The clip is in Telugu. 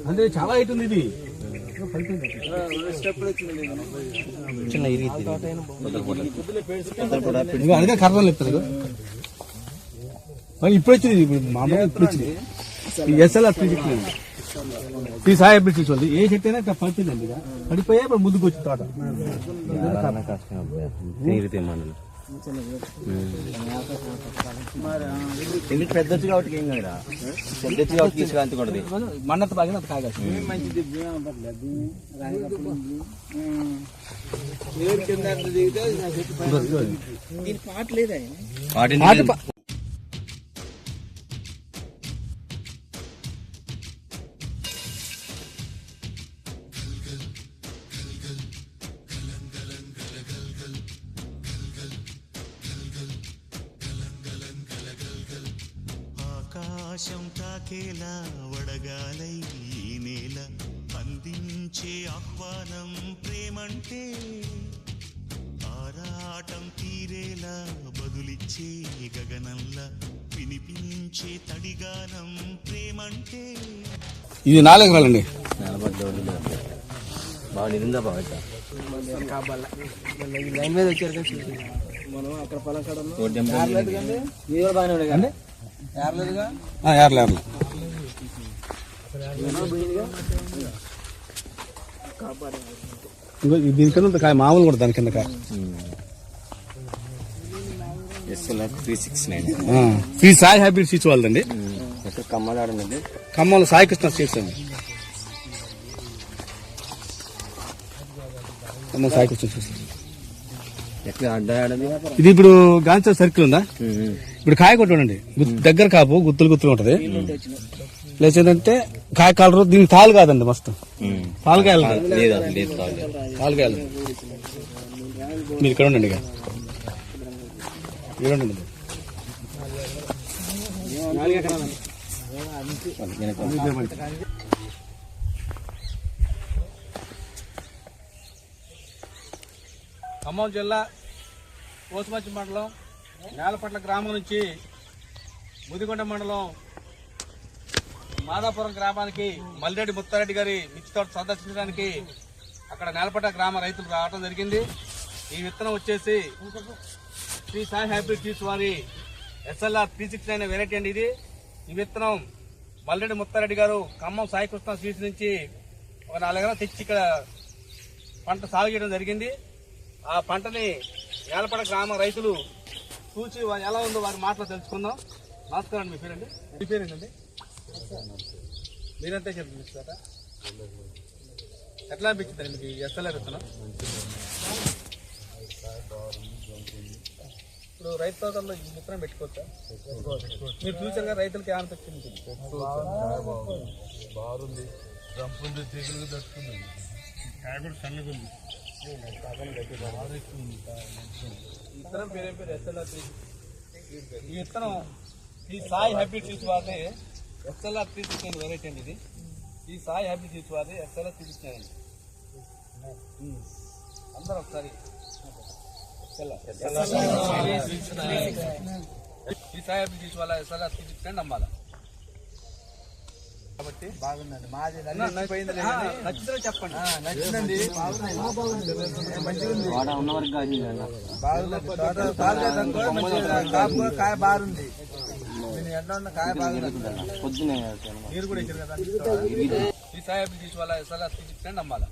అంటే చాలా హైట్ ఉంది ఇది. చిన్న అడిగే కర్రలు చెప్తారు ఇప్పుడు వచ్చింది. ఇప్పుడు మామూలుగా ఇప్పుడు వచ్చింది ఎస్ఎల్ఆర్ 360 సాయి హైబ్రిడ్ తీసుకోండి. ఏ చెట్టు అయినా ఇట్లా పడుతుందండి. ఇక పడిపోయా ఇప్పుడు ముందుకు వచ్చి తోట పెద్దొచ్చు కాబట్టి ఏం కదా, పెద్దొచ్చు కాబట్టి తీసుకురాకూడదు. మన్నత బాగా అది కాగా ఆకాశం తాకేలా వడగాలై ఈ నేల అందించే ఆహ్వానం ప్రేమంటే, ఆరాటం తీరేలా బదులిచ్చే గగనంలా వినిపించే తడిగానం ప్రేమంటే. ఇది 4 ఎకరాలండి. బాగా నిందా బాగా లైన్ మీద వచ్చారు మనం అక్కడ పొలం కాడ బాగానే ఉండే కానీ ఏర్లేదుగా. దీని కింద కాయ మామూలు కూడా దాని కింద కాయ 369 సాయి హైబ్రిడ్ సీడ్స్ వాళ్ళదండి. కమ్మలాడండి, ఖమ్మంలో సాయి కృష్ణ సీడ్స్ అండి. ఖమ్మం సాయి కృష్ణ సీడ్స్. ఎక్కడ అడ్డాడది ఇది ఇప్పుడు గాంచా సర్కిల్ ఉందా, ఇప్పుడు కాయ కొట్టండి. దగ్గర కాపు గుత్తులు ఉంటది. ప్లస్ ఏంటంటే కాయ కలరు దీనికి తాలు కాదండి, మస్తు తాలుకాయలు. తాలుకాయలు మీరు ఇక్కడ ఉండండి. ఖమ్మం జిల్లా కోసుమచ్చి మండలం నేలపట్ల గ్రామం నుంచి ముదిగొండ మండలం మాదాపురం గ్రామానికి మల్లిరెడ్డి ముత్తారెడ్డి గారి మిర్చి తోట సందర్శించడానికి అక్కడ నేలపట్ల గ్రామ రైతులు రావడం జరిగింది. ఈ విత్తనం వచ్చేసి శ్రీ సాయి హైబ్రిడ్ సీడ్స్ వారి ఎస్ఎల్ఆర్ 369 వెరైటీ అండి. ఇది ఈ విత్తనం మల్లిరెడ్డి ముత్తారెడ్డి గారు ఖమ్మం సాయి కృష్ణ సీడ్స్ నుంచి ఒక 4 ఎకరాలు తెచ్చి ఇక్కడ పంట సాగు చేయడం జరిగింది. ఆ పంటని నేలపట్ల గ్రామ రైతులు చూసి ఎలా ఉందో వారి మాటలో తెలుసుకుందాం. నమస్కారం అండి. మీ పేరండి? మీ పేరేంటండి? మీరంతా చెప్పండి. ఎట్లా అనిపించింది మీకు ఎస్ఎల్ఆర్ విత్తనం? ఇప్పుడు రైతు తోటల్లో ఈ విత్తనం పెట్టుకోవచ్చా? మీరు ఫ్యూచర్ గా రైతులకి ఏమనిపించింది? బాగుంది, రంపుంది, తెగులు తట్టుకుంది, కాయ కూడా సన్నగా ఉంది. విత్తనం పేరు ఎస్ఎల్ఆర్. ఈ విత్తనం ఈ సాయి హైబ్రిడ్ సీడ్స్ వారి ఎస్ఎల్ఆర్ 369 వెరైటీ అండి. ఇది ఈ సాయి హైబ్రిడ్ సీడ్స్ వారి ఎస్ఎల్ఆర్ 369 అండి. అందరూ ఒకసారి ఈ సాయి హైబ్రిడ్ సీడ్స్ వాళ్ళ ఎస్ఎల్ఆర్ 369 నమ్మాలా. కాబట్టి బాగుందండి. మాది నచ్చిందో చెప్పండి. నచ్చిందండి, కాయ బాగుంది. ఎండ ఉన్న కాయ బాగుంది. మీరు కూడా ఇచ్చారు కదా. ఈ సాయి హైబ్రిడ్ సీడ్స్ వాళ్ళ ఎస్ఎల్ఆర్ 369 నమ్మాలా.